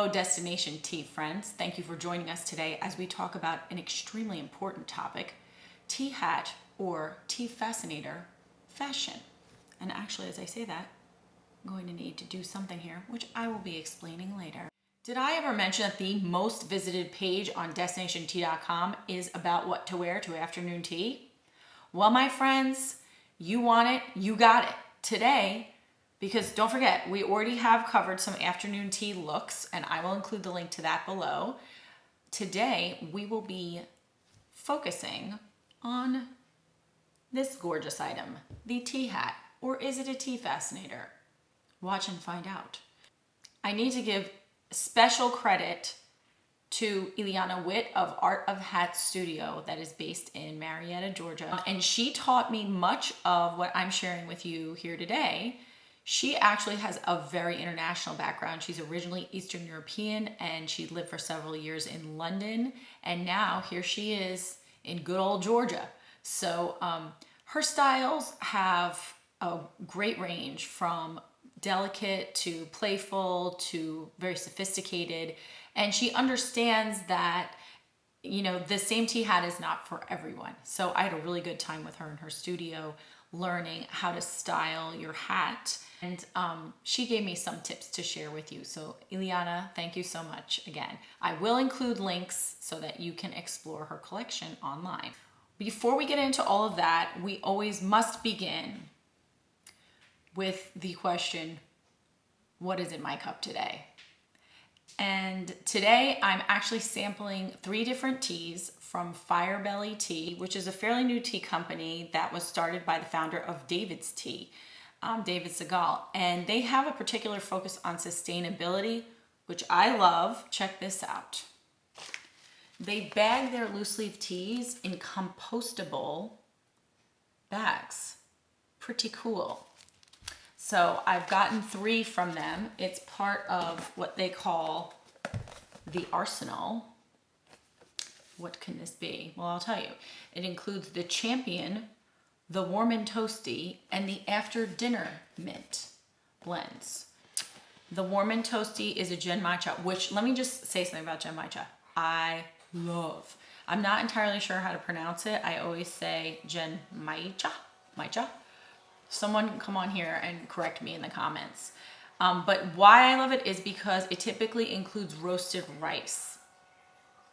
Hello, Destination Tea friends. Thank you for joining us today as we talk about an extremely important topic, tea hat or tea fascinator fashion. And actually, as I say that, I'm going to need to do something here, which I will be explaining later. Did I ever mention that the most visited page on destinationtea.com is about what to wear to afternoon tea? Well, my friends, you want it, you got it. Today, because don't forget, we already have covered some afternoon tea looks, and I will include the link to that below. Today, we will be focusing on this gorgeous item, the tea hat, or is it a tea fascinator? Watch and find out. I need to give special credit to Elena Witt of ArtofHats Studio that is based in Marietta, Georgia. And she taught me much of what I'm sharing with you here today. She actually has a very international background. She's originally Eastern European and she lived for several years in London. And now here she is in good old Georgia. So her styles have a great range from delicate to playful to very sophisticated. And she understands that, you know, the same tea hat is not for everyone. So I had a really good time with her in her studio learning how to style your hat. And she gave me some tips to share with you. So Elena, thank you so much again. I will include links so that you can explore her collection online. Before we get into all of that, we always must begin with the question, what is in my cup today? And today I'm actually sampling 3 different teas from Firebelly Tea, which is a fairly new tea company that was started by the founder of David's Tea, David Segal. And they have a particular focus on sustainability, which I love. Check this out. They bag their loose leaf teas in compostable bags. Pretty cool. So I've gotten 3 from them. It's part of what they call the arsenal. What can this be? Well, I'll tell you. It includes the Champion, the Warm and Toasty, and the After Dinner Mint blends. The Warm and Toasty is a Gen Matcha, which, let me just say something about Gen Matcha. I love. I'm not entirely sure how to pronounce it. I always say Gen Matcha. Someone can come on here and correct me in the comments. But why I love it is because it typically includes roasted rice.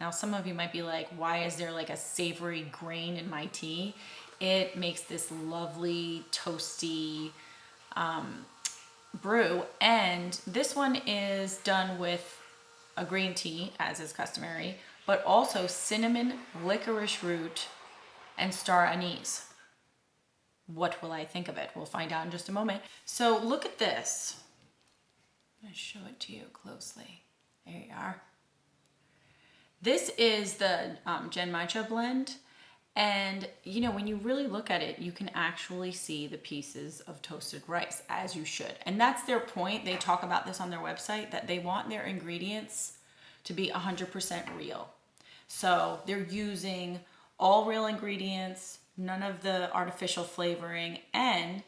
Now, some of you might be like, why is there like a savory grain in my tea? It makes this lovely toasty brew. And this one is done with a green tea, as is customary, but also cinnamon, licorice root, and star anise. What will I think of it? We'll find out in just a moment. So look at this. I'm going to show it to you closely. There you are. This is the Gen Matcha blend. And you know, when you really look at it, you can actually see the pieces of toasted rice, as you should. And that's their point. They talk about this on their website, that they want their ingredients to be 100% real. So they're using all real ingredients, none of the artificial flavoring, and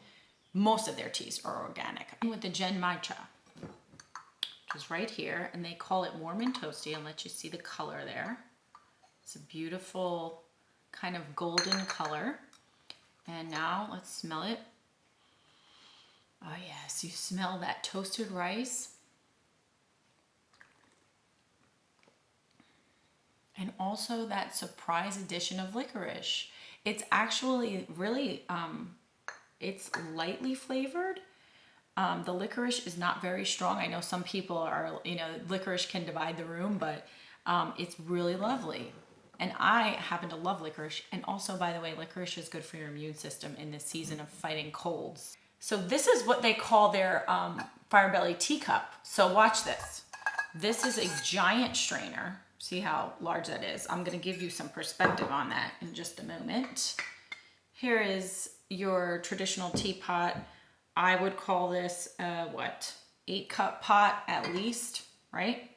most of their teas are organic. With the Gen Matcha, which is right here, and they call it Warm and Toasty. I'll let you see the color there. It's a beautiful kind of golden color. And now let's smell it. Oh yes, you smell that toasted rice. And also that surprise addition of licorice. It's actually really, it's lightly flavored. The licorice is not very strong. I know some people are, you know, licorice can divide the room, but it's really lovely. And I happen to love licorice. And also, by the way, licorice is good for your immune system in this season of fighting colds. So this is what they call their Firebelly teacup. So watch this. This is a giant strainer. See how large that is. I'm going to give you some perspective on that in just a moment. Here is your traditional teapot. I would call this what? 8-cup pot at least, right?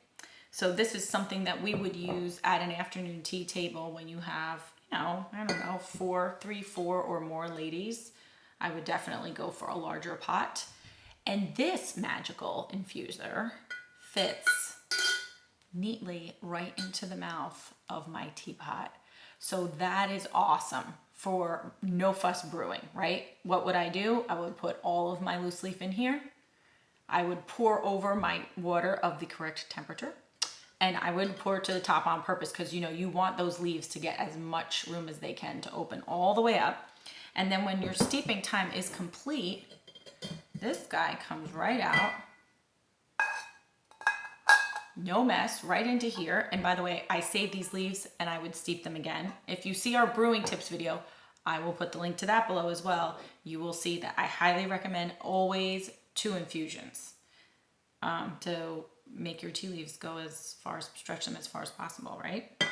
So this is something that we would use at an afternoon tea table when you have, you know, I don't know, 4 or more ladies. I would definitely go for a larger pot. And this magical infuser fits neatly right into the mouth of my teapot. So that is awesome for no fuss brewing, right? What would I do? I would put all of my loose leaf in here. I would pour over my water of the correct temperature, and I would pour it to the top on purpose because you want those leaves to get as much room as they can to open all the way up. And then when your steeping time is complete, this guy comes right out. No mess, right into here. And by the way, I saved these leaves and I would steep them again. If you see our brewing tips video, I will put the link to that below as well. You will see that I highly recommend always 2 infusions to make your tea leaves go as far as, stretch them as far as possible, right?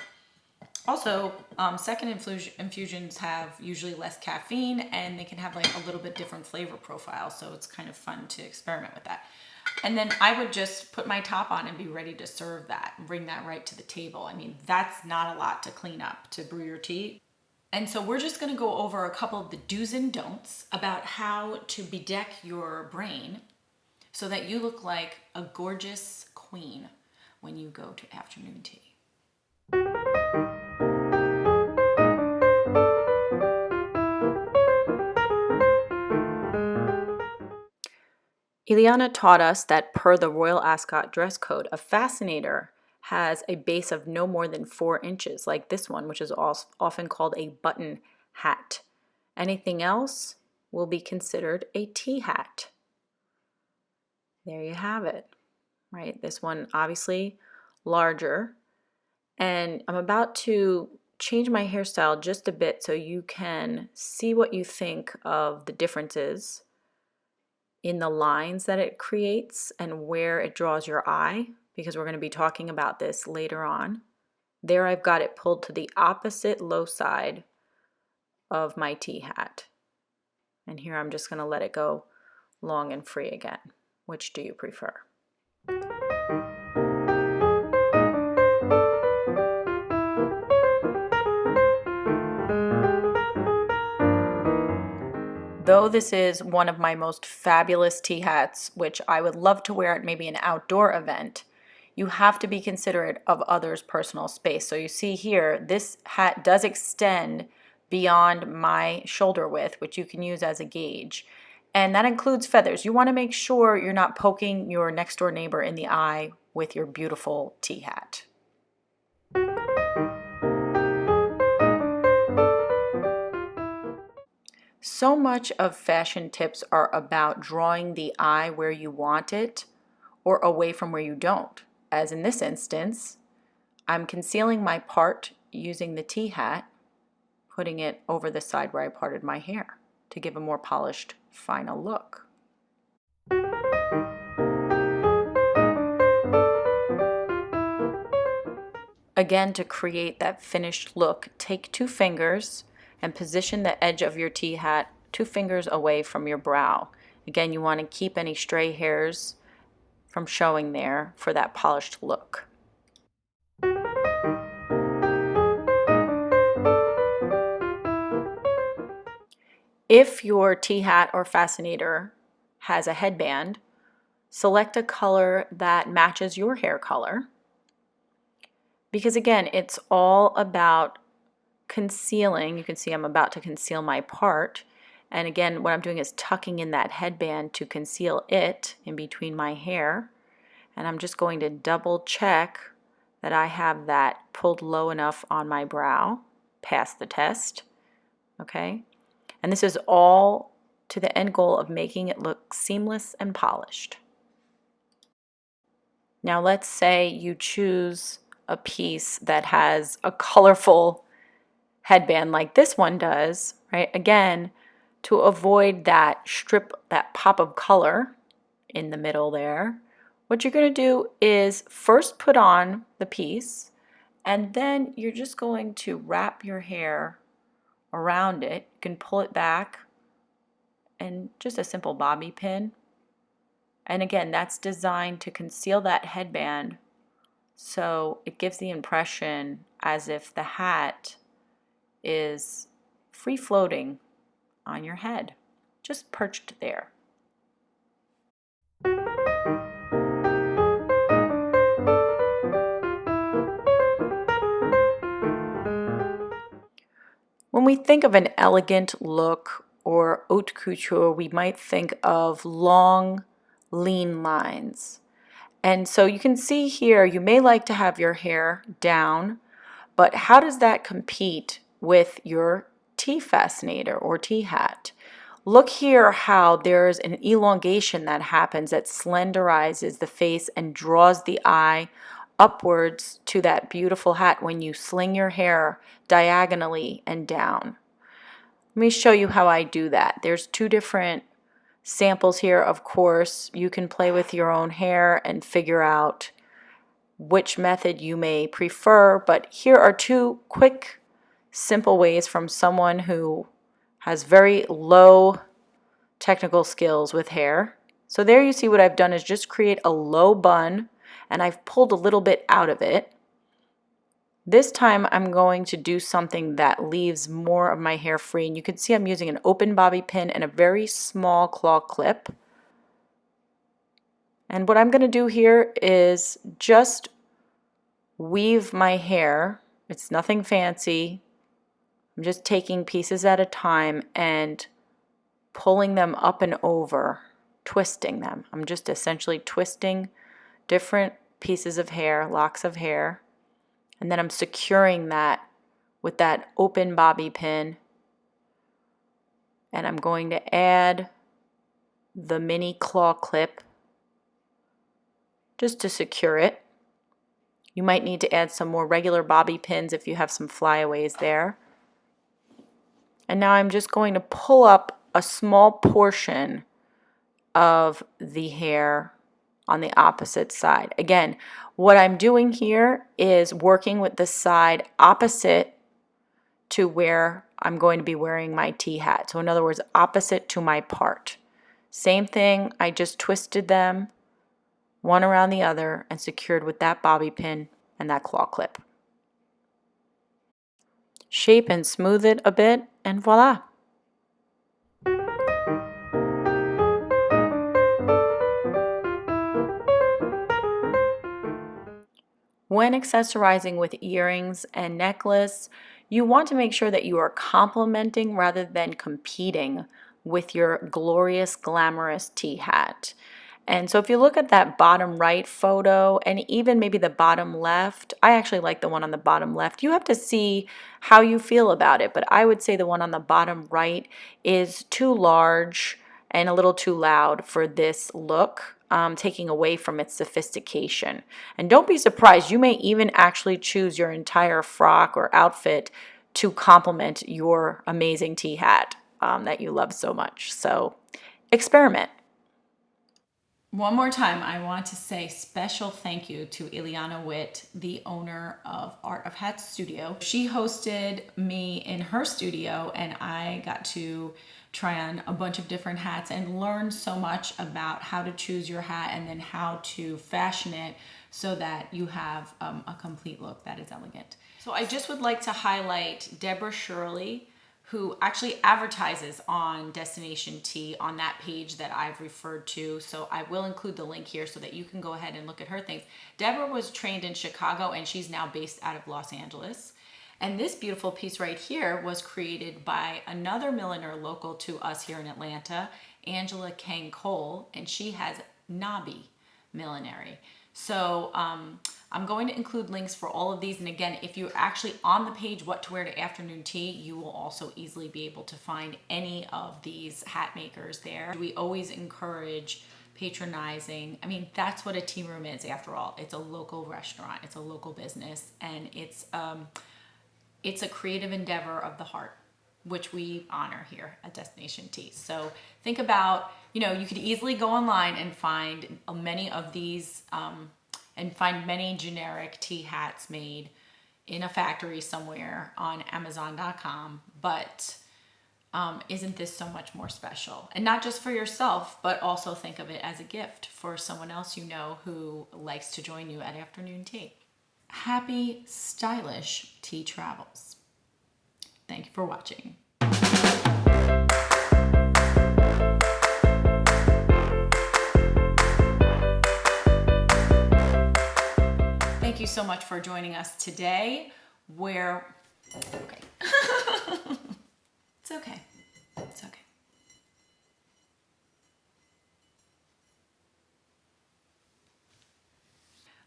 Also, second infusions have usually less caffeine and they can have like a little bit different flavor profile. So it's kind of fun to experiment with that. And then I would just put my top on and be ready to serve that and bring that right to the table. I mean, that's not a lot to clean up to brew your tea. And so we're just gonna go over a couple of the do's and don'ts about how to bedeck your brain so that you look like a gorgeous queen when you go to afternoon tea. Elena taught us that per the Royal Ascot dress code, a fascinator has a base of no more than 4 inches, like this one, which is often called a button hat. Anything else will be considered a tea hat. There you have it, right? This one obviously larger. And I'm about to change my hairstyle just a bit so you can see what you think of the differences in the lines that it creates and where it draws your eye, because we're going to be talking about this later on. There I've got it pulled to the opposite low side of my tea hat. And here I'm just going to let it go long and free again. Which do you prefer? Though this is one of my most fabulous tea hats, which I would love to wear at maybe an outdoor event, you have to be considerate of others' personal space. So you see here, this hat does extend beyond my shoulder width, which you can use as a gauge. And that includes feathers. You want to make sure you're not poking your next door neighbor in the eye with your beautiful tea hat. So much of fashion tips are about drawing the eye where you want it or away from where you don't. As in this instance, I'm concealing my part using the tea hat, putting it over the side where I parted my hair to give a more polished, final look. Again, to create that finished look, take 2 fingers and position the edge of your tea hat 2 fingers away from your brow. Again, you want to keep any stray hairs from showing there for that polished look. If your tea hat or fascinator has a headband, select a color that matches your hair color. Because again, it's all about concealing. You can see I'm about to conceal my part. And again, what I'm doing is tucking in that headband to conceal it in between my hair. And I'm just going to double check that I have that pulled low enough on my brow, pass the test, okay? And this is all to the end goal of making it look seamless and polished. Now let's say you choose a piece that has a colorful headband like this one does, right? Again, to avoid that strip, that pop of color in the middle there, what you're going to do is first put on the piece, and then you're just going to wrap your hair around it. You can pull it back and just a simple bobby pin. And again, that's designed to conceal that headband so it gives the impression as if the hat is free floating on your head, just perched there. When we think of an elegant look or haute couture, we might think of long, lean lines. And so you can see here, you may like to have your hair down, but how does that compete with your T-fascinator or T-hat? Look here how there's an elongation that happens that slenderizes the face and draws the eye upwards to that beautiful hat when you sling your hair diagonally and down. Let me show you how I do that. There's two different samples here. Of course, you can play with your own hair and figure out which method you may prefer, but here are two quick, simple ways from someone who has very low technical skills with hair. So there you see what I've done is just create a low bun, and I've pulled a little bit out of it. This time I'm going to do something that leaves more of my hair free, and you can see I'm using an open bobby pin and a very small claw clip. And what I'm going to do here is just weave my hair. It's nothing fancy. I'm just taking pieces at a time and pulling them up and over, twisting them. I'm just essentially twisting different pieces of hair, locks of hair, and then I'm securing that with that open bobby pin. And I'm going to add the mini claw clip just to secure it. You might need to add some more regular bobby pins if you have some flyaways there. And now I'm just going to pull up a small portion of the hair on the opposite side. Again, what I'm doing here is working with the side opposite to where I'm going to be wearing my T-hat. So in other words, opposite to my part. Same thing, I just twisted them one around the other and secured with that bobby pin and that claw clip. Shape and smooth it a bit, and voila. When accessorizing with earrings and necklace, you want to make sure that you are complementing rather than competing with your glorious, glamorous T-hat. And so if you look at that bottom right photo and even maybe the bottom left, I actually like the one on the bottom left. You have to see how you feel about it, but I would say the one on the bottom right is too large and a little too loud for this look, taking away from its sophistication. And don't be surprised, you may even actually choose your entire frock or outfit to complement your amazing T-hat that you love so much. So experiment. One more time, I want to say special thank you to Elena Witt, the owner of ArtofHats Studio. She hosted me in her studio and I got to try on a bunch of different hats and learn so much about how to choose your hat and then how to fashion it so that you have a complete look that is elegant. So I just would like to highlight Deborah Shirley, who actually advertises on Destination T on that page that I've referred to. So I will include the link here so that you can go ahead and look at her things. Deborah was trained in Chicago and she's now based out of Los Angeles. And this beautiful piece right here was created by another milliner local to us here in Atlanta, Angela Kang Cole, and she has Nobby Millinery. So I'm going to include links for all of these. And again, if you're actually on the page, What to Wear to Afternoon Tea, you will also easily be able to find any of these hat makers there. We always encourage patronizing. I mean, that's what a tea room is after all. It's a local restaurant, it's a local business, and it's a creative endeavor of the heart, which we honor here at Destination Tea. So think about, you could easily go online and find many of these and find many generic tea hats made in a factory somewhere on Amazon.com, but isn't this so much more special? And not just for yourself, but also think of it as a gift for someone else you know who likes to join you at afternoon tea. Happy, stylish tea travels. Thank you for watching. Thank you so much for joining us today. Okay. It's okay. It's okay.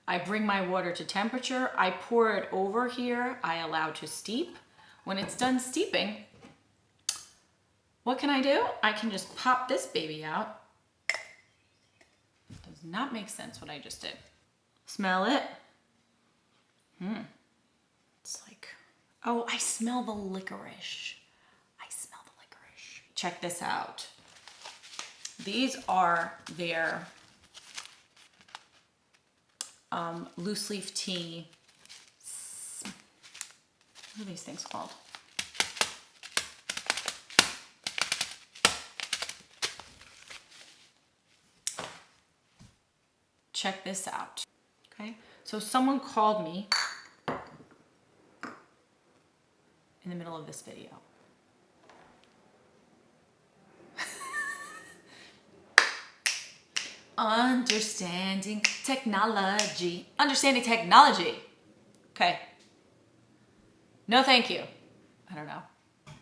I bring my water to temperature. I pour it over here. I allow to steep. When it's done steeping, what can I do? I can just pop this baby out. Does not make sense what I just did. Smell it. It's like, oh, I smell the licorice. I smell the licorice. Check this out. These are their loose leaf tea. What are these things called? Check this out. Okay, so someone called me in the middle of this video. Understanding technology. Understanding technology. Okay. No, thank you. I don't know.